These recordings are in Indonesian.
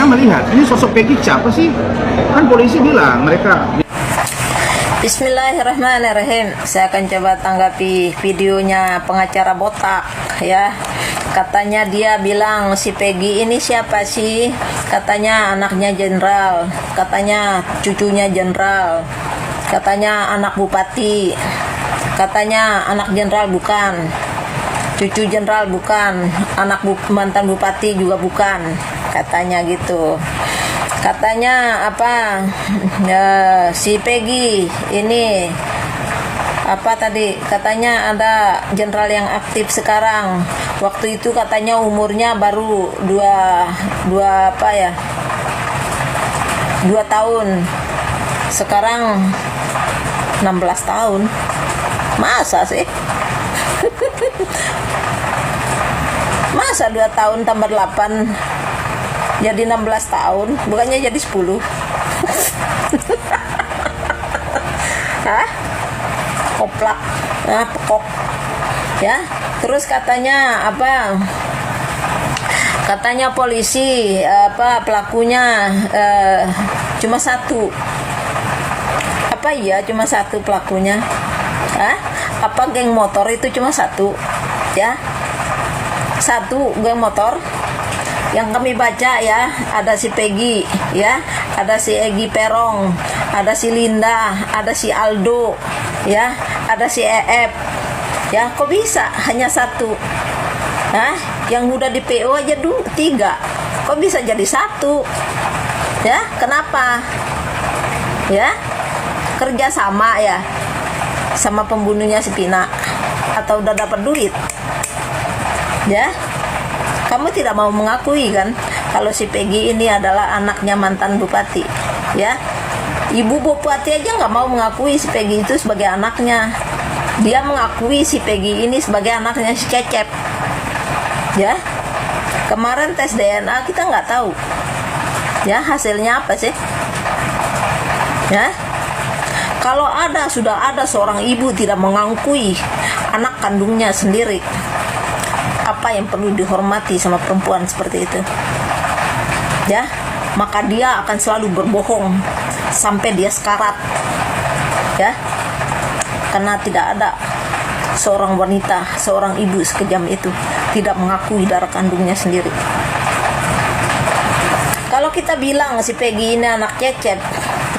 Anda melihat ini sosok Peggy siapa sih? Kan polisi bilang mereka. Bismillahirrahmanirrahim. Saya akan coba tanggapi videonya pengacara botak ya. Katanya dia bilang si Peggy ini siapa sih? Katanya anaknya jenderal, katanya cucunya jenderal, katanya anak bupati, katanya anak jenderal bukan, cucu jenderal bukan, anak mantan bupati juga bukan, katanya gitu. Katanya apa ya, si Peggy ini apa tadi, katanya ada jenderal yang aktif sekarang. Waktu itu katanya umurnya baru 2 tahun, sekarang 16 tahun. Masa sih? Masa 2 tahun tambah 8 jadi 16 tahun, bukannya jadi 10? Hah? Koplak, pekok ya. Terus katanya apa, katanya polisi apa pelakunya cuma satu. Apa iya cuma satu pelakunya? Hah? Apa geng motor itu cuma satu ya? Satu geng motor yang kami baca ya, ada si Peggy ya, ada si Egy Perong, ada si Linda, ada si Aldo ya, ada si Eep ya. Kok bisa hanya satu? Nah, yang udah di PO aja 3, kok bisa jadi satu ya? Kenapa ya? Kerja sama ya sama pembunuhnya si Pina, atau udah dapat duit ya? Kamu tidak mau mengakui kan kalau si Peggy ini adalah anaknya mantan bupati ya? Ibu bupati aja nggak mau mengakui si Peggy itu sebagai anaknya. Dia mengakui si Peggy ini sebagai anaknya si Cecep ya. Kemarin tes DNA kita nggak tahu ya hasilnya apa sih ya. Kalau sudah ada seorang ibu tidak mengakui anak kandungnya sendiri, apa yang perlu dihormati sama perempuan seperti itu ya? Maka dia akan selalu berbohong sampai dia sekarat ya, karena tidak ada seorang wanita, seorang ibu sekejam itu tidak mengakui darah kandungnya sendiri. Kalau kita bilang si Peggy ini anak Cecep,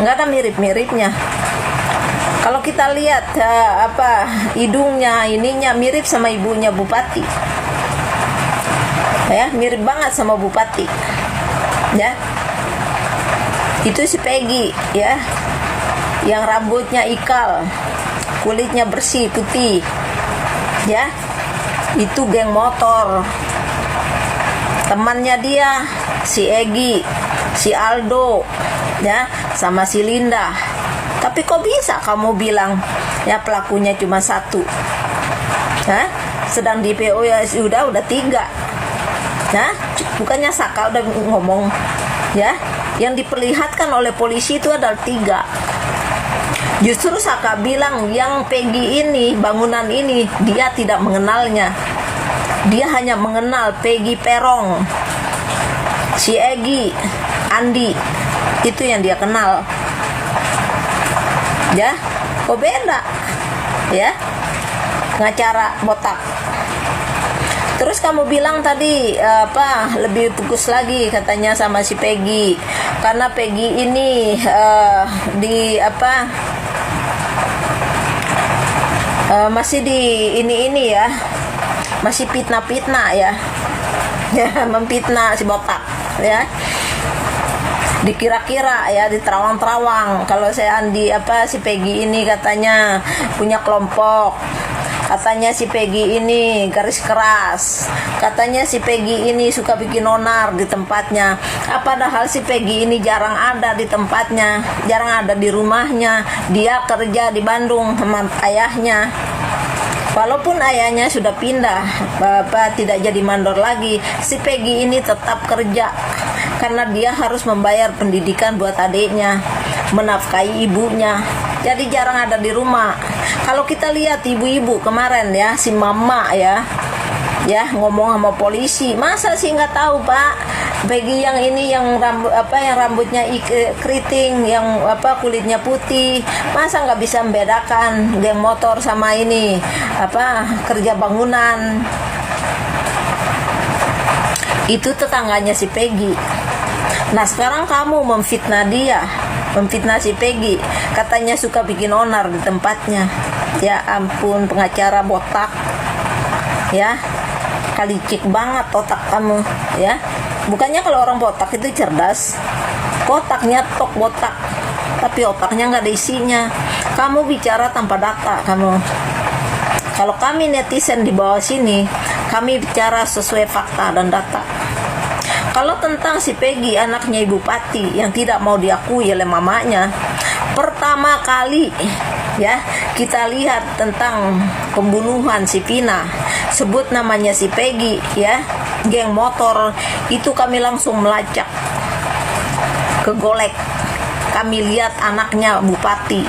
nggak ada mirip-miripnya. Kalau kita lihat hidungnya ininya mirip sama ibunya bupati ya, mirip banget sama bupati ya. Itu si Peggy ya, yang rambutnya ikal, kulitnya bersih putih ya. Itu geng motor, temannya dia si Egy, si Aldo ya, sama si Linda. Tapi kok bisa kamu bilang ya pelakunya cuma satu? Hah? Sedang di PO ya udah 3. Nah, bukannya Saka udah ngomong ya, yang diperlihatkan oleh polisi itu adalah 3. Justru Saka bilang yang Peggy ini, bangunan ini dia tidak mengenalnya. Dia hanya mengenal Peggy Perong, si Egy, Andi, itu yang dia kenal ya. Kok beda ya, pengacara botak. Terus kamu bilang tadi lebih fokus lagi katanya sama si Peggy, karena Peggy ini masih di ini ya, masih fitnah ya, memfitnah si botak ya. Dikira-kira ya, diterawang-terawang kalau saya si Peggy ini katanya punya kelompok, katanya si Peggy ini garis keras, katanya si Peggy ini suka bikin onar di tempatnya. Padahal si Peggy ini jarang ada di tempatnya, jarang ada di rumahnya. Dia kerja di Bandung sama ayahnya. Walaupun ayahnya sudah pindah, bapak tidak jadi mandor lagi, si Peggy ini tetap kerja karena dia harus membayar pendidikan buat adiknya, menafkahi ibunya. Jadi jarang ada di rumah. Kalau kita lihat ibu-ibu kemarin ya, si mama ya ngomong sama polisi, masa sih nggak tahu Pak, Peggy yang ini yang rambutnya keriting, yang kulitnya putih, masa nggak bisa membedakan geng motor sama ini kerja bangunan? Itu tetangganya si Peggy. Nah sekarang kamu memfitnah dia, memfitnah si Peggy, katanya suka bikin onar di tempatnya. Ya ampun, pengacara botak ya, kalicik banget otak kamu ya. Bukannya kalau orang botak itu cerdas, otaknya tok botak, tapi otaknya nggak ada isinya. Kamu bicara tanpa data kamu. Kalau kami netizen di bawah sini, kami bicara sesuai fakta dan data. Kalau tentang si Peggy, anaknya Ibu Pati yang tidak mau diakui oleh mamanya, pertama kali ya kita lihat tentang pembunuhan si Vina, sebut namanya si Peggy ya, geng motor, itu kami langsung melacak ke Golek. Kami lihat anaknya Bupati.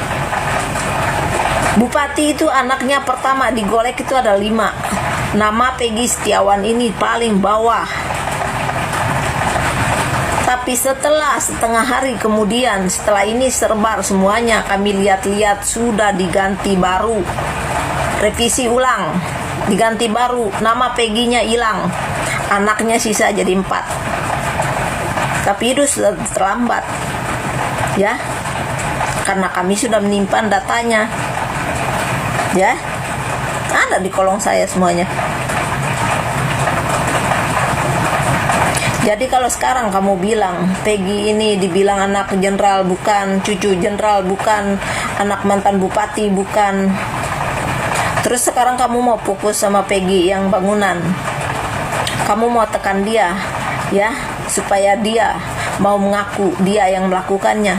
Bupati itu anaknya pertama di Golek itu ada 5. Nama Peggy Setiawan ini paling bawah. Tapi setelah setengah hari kemudian, setelah ini serbar semuanya, kami lihat-lihat sudah diganti baru, revisi ulang, diganti baru, nama Peggy-nya hilang, anaknya sisa jadi 4. Tapi itu sudah terlambat ya, karena kami sudah menyimpan datanya ya, ada di kolong saya semuanya. Jadi kalau sekarang kamu bilang Peggy ini dibilang anak jenderal bukan, cucu jenderal bukan, anak mantan bupati bukan, terus sekarang kamu mau fokus sama Peggy yang bangunan, kamu mau tekan dia ya, supaya dia mau mengaku dia yang melakukannya.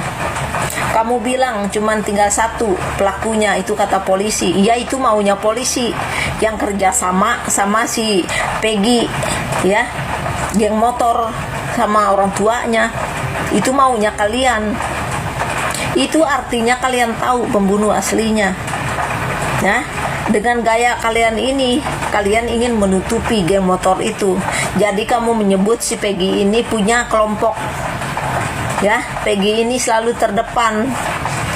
Kamu bilang cuman tinggal 1 pelakunya, itu kata polisi. Iya, itu maunya polisi yang kerja sama si Peggy ya, geng motor sama orang tuanya. Itu maunya kalian. Itu artinya kalian tahu pembunuh aslinya ya. Dengan gaya kalian ini, kalian ingin menutupi geng motor itu. Jadi kamu menyebut si Peggy ini punya kelompok ya, Peggy ini selalu terdepan.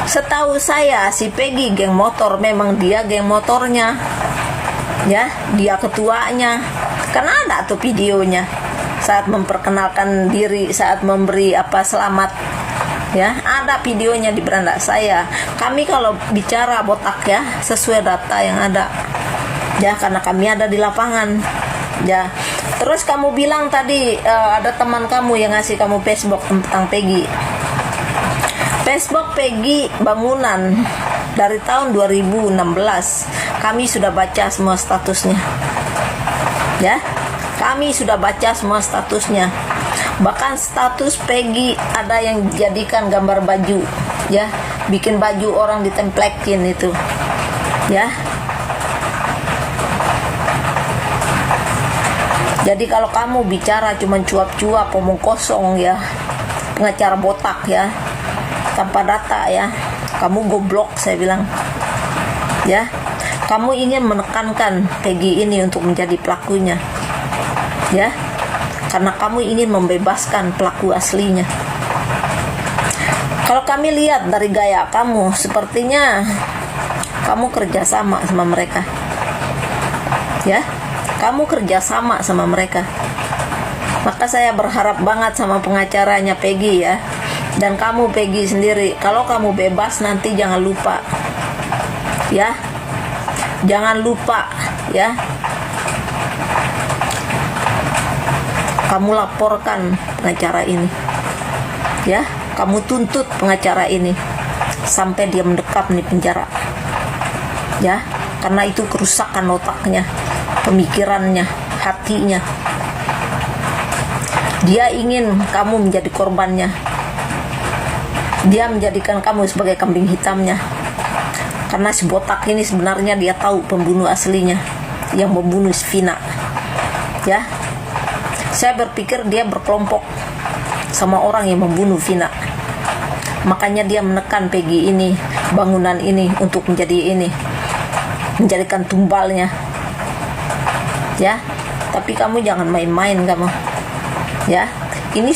Setahu saya si Peggy geng motor, memang dia geng motornya ya, dia ketuanya. Karena ada tuh videonya saat memperkenalkan diri, saat memberi selamat ya, ada videonya di beranda saya. Kami kalau bicara botak ya, sesuai data yang ada ya, karena kami ada di lapangan ya. Terus kamu bilang tadi ada teman kamu yang ngasih kamu Facebook tentang Peggy. Facebook Peggy bangunan dari tahun 2016 kami sudah baca semua statusnya ya, kami sudah baca semua statusnya. Bahkan status Peggy ada yang jadikan gambar baju ya, bikin baju orang ditemplekin itu ya. Jadi kalau kamu bicara cuman cuap-cuap, omong kosong ya, pengacara botak ya, tanpa data ya, kamu goblok saya bilang ya. Kamu ingin menekankan Peggy ini untuk menjadi pelakunya ya, karena kamu ingin membebaskan pelaku aslinya. Kalau kami lihat dari gaya kamu, sepertinya kamu kerjasama sama mereka ya, kamu kerjasama sama mereka. Maka saya berharap banget sama pengacaranya Peggy ya, dan kamu Peggy sendiri, kalau kamu bebas nanti jangan lupa ya, jangan lupa ya, kamu laporkan pengacara ini ya, kamu tuntut pengacara ini sampai dia mendekam di penjara ya, karena itu kerusakan otaknya, pemikirannya, hatinya. Dia ingin kamu menjadi korbannya, dia menjadikan kamu sebagai kambing hitamnya. Karena si botak ini sebenarnya dia tahu pembunuh aslinya yang membunuh Vina ya. Saya berpikir dia berkelompok sama orang yang membunuh Vina, makanya dia menekan Peggy ini, bangunan ini, untuk menjadi ini, menjadikan tumbalnya ya. Tapi kamu jangan main-main kamu ya, ini